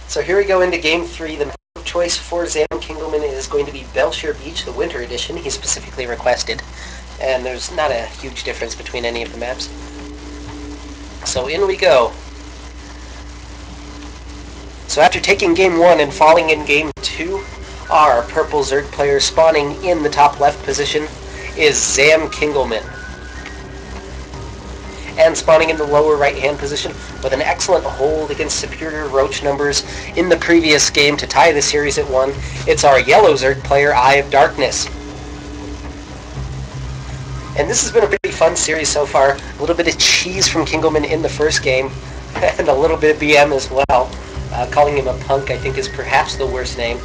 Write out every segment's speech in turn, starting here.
So here we go into Game 3. The map of choice for ZamKingelman is going to be Belshire Beach, the Winter Edition. He specifically requested. And there's not a huge difference between any of the maps. So in we go. So after taking Game 1 and falling in Game 2, our purple Zerg player spawning in the top left position is ZamKingelman. And spawning in the lower right-hand position with an excellent hold against superior roach numbers in the previous game to tie the series at 1, it's our yellow Zerg player, EYEofDARKNES. And this has been a pretty fun series so far. A little bit of cheese from Kingelman in the first game, and a little bit of BM as well. Calling him a punk, I think, is perhaps the worst name.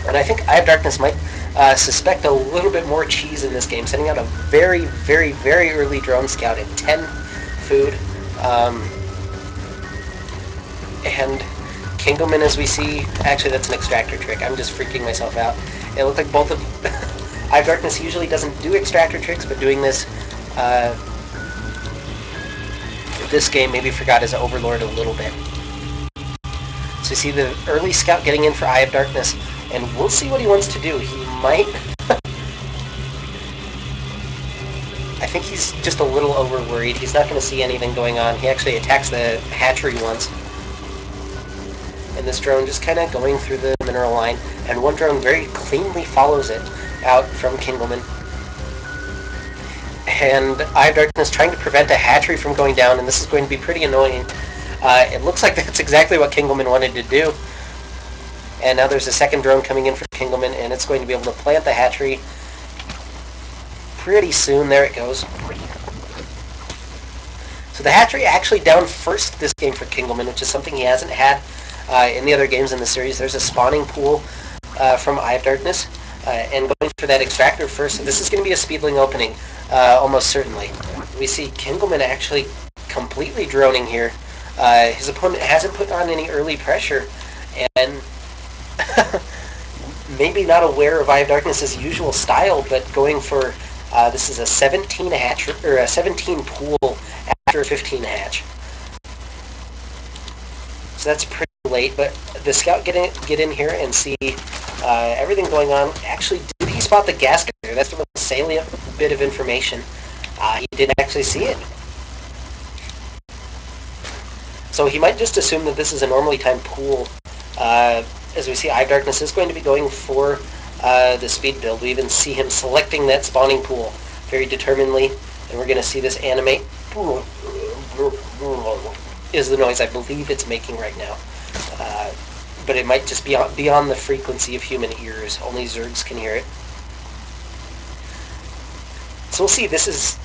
And I think EYEofDARKNES might suspect a little bit more cheese in this game, sending out a very, very, very early drone scout at 10 food. And Kingelman, as we see, actually that's an extractor trick. I'm just freaking myself out. It looked like both of EYEofDARKNES usually doesn't do extractor tricks, but doing this this game maybe forgot his overlord a little bit. So you see the early scout getting in for EYEofDARKNES, and we'll see what he wants to do. He might... I think he's just a little over-worried. He's not going to see anything going on. He actually attacks the hatchery once. And this drone just kind of going through the mineral line, and one drone very cleanly follows it out from Kingelman. And EYEofDARKNES trying to prevent a hatchery from going down, and this is going to be pretty annoying. It looks like that's exactly what Kingelman wanted to do. And now there's a second drone coming in for Kingelman, and it's going to be able to plant the hatchery pretty soon. There it goes. So the hatchery actually down first this game for Kingelman, which is something he hasn't had in the other games in the series. There's a spawning pool from EYEofDARKNES, and going for that extractor first. So this is going to be a speedling opening, almost certainly. We see Kingelman actually completely droning here. His opponent hasn't put on any early pressure, and maybe not aware of EYEofDARKNES' usual style, but going for this is a 17 hatch or a 17 pool after a 15 hatch. So that's pretty late, but the scout get in here and see everything going on. Actually, did he spot the gas there? That's the most salient bit of information. He didn't actually see it. So he might just assume that this is a normally timed pool. As we see, EYEofDARKNES is going to be going for the speed build. We even see him selecting that spawning pool very determinedly, and we're going to see this animate. Is the noise I believe it's making right now. But it might just be beyond the frequency of human ears. Only Zergs can hear it. So we'll see. This is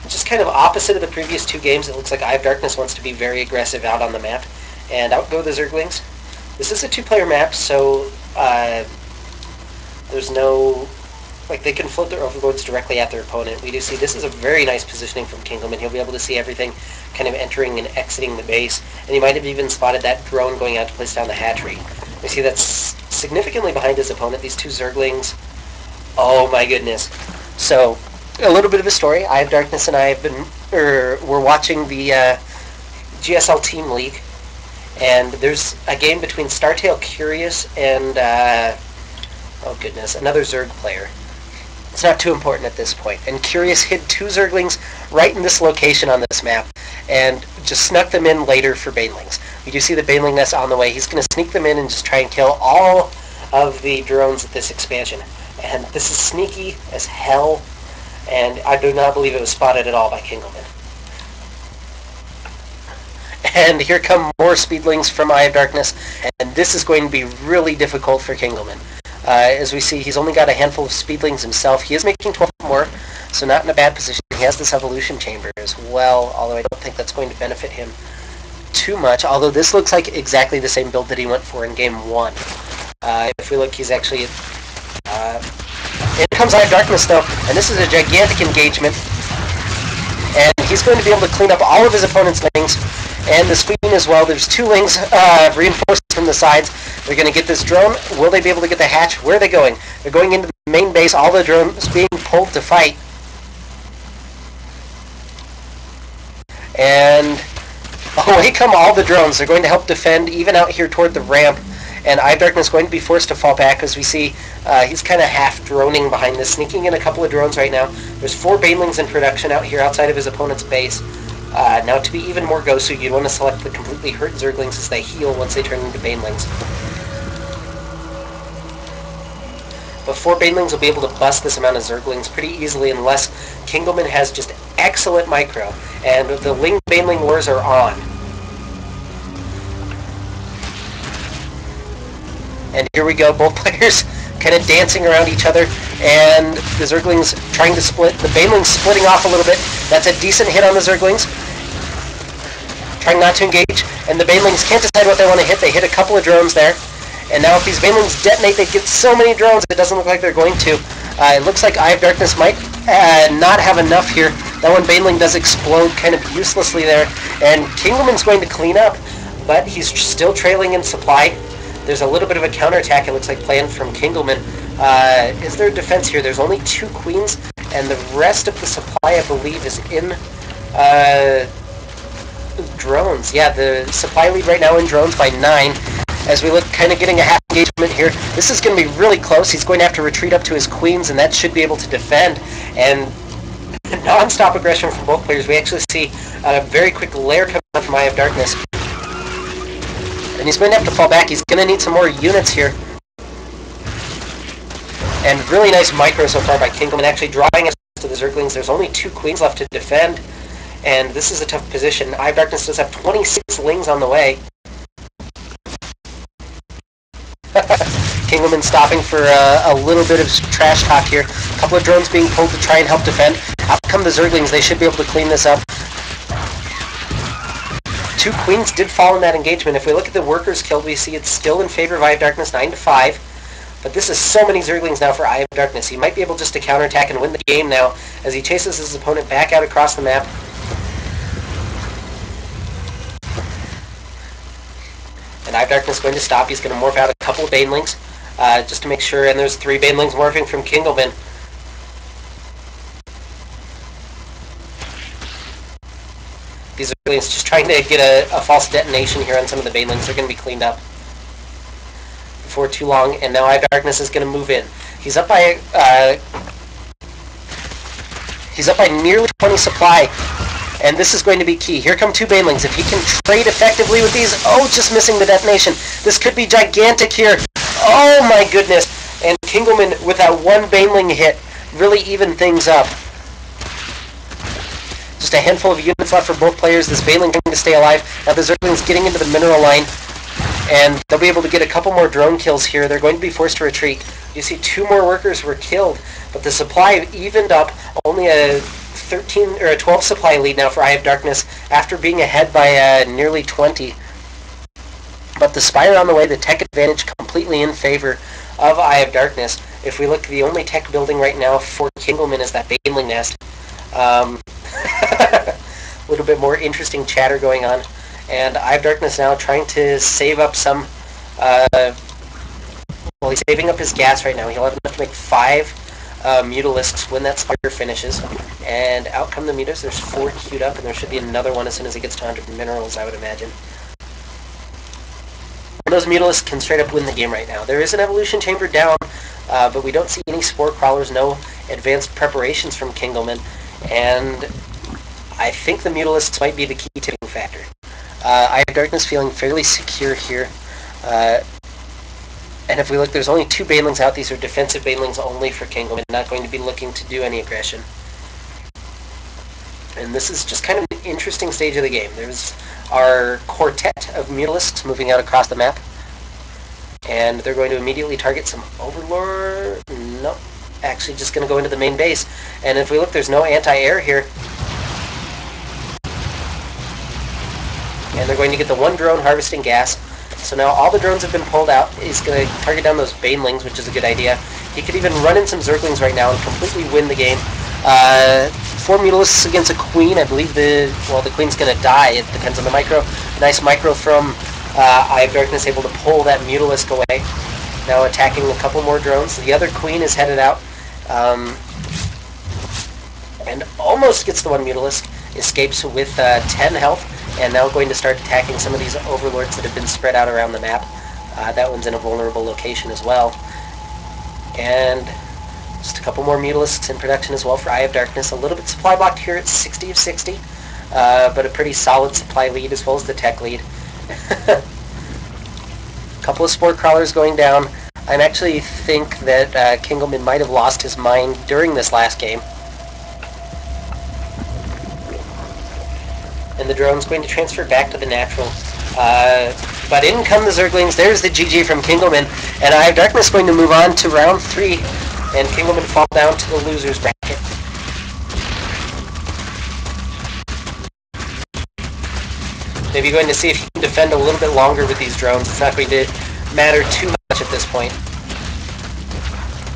just kind of opposite of the previous two games. It looks like EYEofDARKNES wants to be very aggressive out on the map. And out go the Zerglings. This is a two-player map, so there's no... Like, they can float their overlords directly at their opponent. We do see this is a very nice positioning from Kingelman. He'll be able to see everything kind of entering and exiting the base. And he might have even spotted that drone going out to place down the hatchery. We see that's significantly behind his opponent, these two Zerglings. Oh my goodness. So, a little bit of a story. EYEofDARKNES and I have been... we're watching the GSL Team League. And there's a game between Startail Curious and... oh goodness, another Zerg player. It's not too important at this point. And Curious hid two Zerglings right in this location on this map, and just snuck them in later for Banelings. We do see the Baneling nest on the way. He's going to sneak them in and just try and kill all of the drones at this expansion. And this is sneaky as hell, and I do not believe it was spotted at all by Kingelman. And here come more Speedlings from EYEofDARKNES, and this is going to be really difficult for Kingelman. As we see, he's only got a handful of Speedlings himself. He is making 12 more, so not in a bad position. He has this evolution chamber as well, although I don't think that's going to benefit him too much, although this looks like exactly the same build that he went for in Game 1. If we look, he's actually... in comes EYEofDARKNES, though, and this is a gigantic engagement. And he's going to be able to clean up all of his opponent's lings, and the Queen as well. There's two lings reinforced from the sides. They're going to get this drone. Will they be able to get the hatch? Where are they going? They're going into the main base. All the drones being pulled to fight. And Away come all the drones. They're going to help defend even out here toward the ramp. And Eye of Darkness going to be forced to fall back as we see he's kind of half droning behind this, sneaking in a couple of drones right now. There's 4 banelings in production out here outside of his opponent's base. Now to be even more Gosu, you'd want to select the completely hurt Zerglings as they heal once they turn into banelings. But 4 banelings will be able to bust this amount of Zerglings pretty easily unless Kingelman has just excellent micro. And the Ling-Baneling wars are on. And here we go, both players kind of dancing around each other, and the Zerglings trying to split. The Banelings splitting off a little bit. That's a decent hit on the Zerglings. Trying not to engage, and the Banelings can't decide what they want to hit. They hit a couple of drones there. And now if these Banelings detonate, they get so many drones, it doesn't look like they're going to. It looks like Eye of Darkness might not have enough here. That one Baneling does explode kind of uselessly there, and Kingelman's going to clean up, but he's still trailing in supply. There's a little bit of a counterattack, it looks like, planned from Kingelman. Is there a defense here? There's only 2 queens, and the rest of the supply, I believe, is in drones. Yeah, the supply lead right now in drones by 9. As we look, kind of getting a half engagement here. This is going to be really close. He's going to have to retreat up to his queens, and that should be able to defend. And non-stop aggression from both players. We actually see a very quick lair coming out from Eye of Darkness. And he's going to have to fall back. He's going to need some more units here. And really nice micro so far by Kingelman, actually drawing us to the Zerglings. There's only 2 queens left to defend, and this is a tough position. Eye of Darkness does have 26 lings on the way. Kingelman stopping for a little bit of trash talk here. A couple of drones being pulled to try and help defend. Out come the Zerglings. They should be able to clean this up. 2 queens did fall in that engagement. If we look at the workers killed, we see it's still in favor of Eye of Darkness, 9-5. But this is so many Zerglings now for Eye of Darkness. He might be able just to counterattack and win the game now as he chases his opponent back out across the map. And Eye of Darkness going to stop. He's going to morph out a couple of Banelings just to make sure. And there's 3 Banelings morphing from Kingelman. These Zerglings just trying to get a false detonation here on some of the Banelings. They're going to be cleaned up before too long. And now Eye of Darkness is going to move in. He's up by nearly 20 supply. And this is going to be key. Here come 2 Banelings. If he can trade effectively with these... Oh, just missing the detonation. This could be gigantic here. Oh my goodness. And Kingelman, with that 1 Baneling hit, really even things up. Just a handful of units left for both players. This Baneling going to stay alive. Now the Zergling's getting into the mineral line. And they'll be able to get a couple more drone kills here. They're going to be forced to retreat. You see 2 more workers were killed. But the supply evened up. Only a 13 or a 12 supply lead now for Eye of Darkness after being ahead by nearly 20. But the Spire on the way, the tech advantage completely in favor of Eye of Darkness. If we look, the only tech building right now for Kingelman is that Baneling nest. A little bit more interesting chatter going on. And Eye of Darkness now trying to save up some... well, he's saving up his gas right now. He'll have enough to make 5 Mutalisks when that Spire finishes. And out come the Mutas. There's 4 queued up, and there should be another one as soon as he gets to 100 minerals, I would imagine. And those Mutalisks can straight up win the game right now. There is an evolution chamber down, but we don't see any Spore Crawlers, no advanced preparations from Kingelman. And I think the Mutalisks might be the key tipping factor. Eye of Darkness feeling fairly secure here. And if we look, there's only 2 Banelings out. These are defensive Banelings only for Kingelman, not going to be looking to do any aggression. And this is just kind of an interesting stage of the game. There's our quartet of Mutalisks moving out across the map. And they're going to immediately target some Overlord. Nope. Actually just going to go into the main base. And if we look, there's no anti-air here. And they're going to get the 1 drone harvesting gas. So now all the drones have been pulled out. He's going to target down those Banelings, which is a good idea. He could even run in some Zerglings right now and completely win the game. 4 Mutalisks against a Queen. I believe the Queen's going to die. It depends on the micro. Nice micro from Eye of Darkness, able to pull that Mutalisk away. Now attacking a couple more drones. The other Queen is headed out. And almost gets the 1 Mutalisk. Escapes with 10 health. and now going to start attacking some of these overlords that have been spread out around the map. That one's in a vulnerable location as well. And just a couple more Mutalisks in production as well for Eye of Darkness. A little bit supply blocked here at 60 of 60, but a pretty solid supply lead as well as the tech lead. A couple of Spore Crawlers going down. I actually think that Kingelman might have lost his mind during this last game. And the drone's going to transfer back to the natural. But in come the Zerglings. There's the GG from Kingelman. And Eye of Darkness going to move on to round 3. And Kingelman fall down to the losers bracket. Maybe going to see if he can defend a little bit longer with these drones. It's not going to matter too much at this point.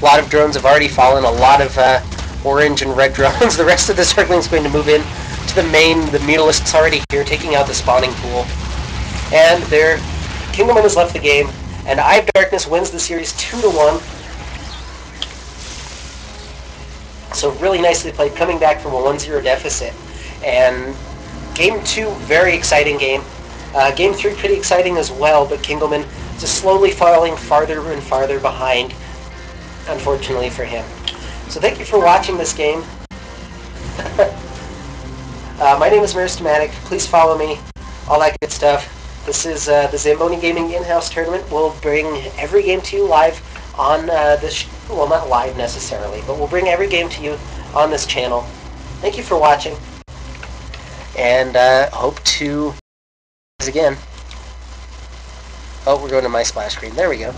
A lot of drones have already fallen. A lot of orange and red drones. The rest of the Zerglings going to move in to the main. The Mutalisks already here, taking out the spawning pool. And there, Kingelman has left the game, and Eye of Darkness wins the series 2-1. So really nicely played, coming back from a 1-0 deficit. And Game 2, very exciting game. Game 3, pretty exciting as well, but Kingelman just slowly falling farther and farther behind, unfortunately for him. So thank you for watching this game. My name is Meristematic. Please follow me, all that good stuff. This is the Zamboni Gaming in-house tournament. We'll bring every game to you live on this, well, not live necessarily, but we'll bring every game to you on this channel. Thank you for watching, and hope to again. Oh, we're going to my splash screen. There we go.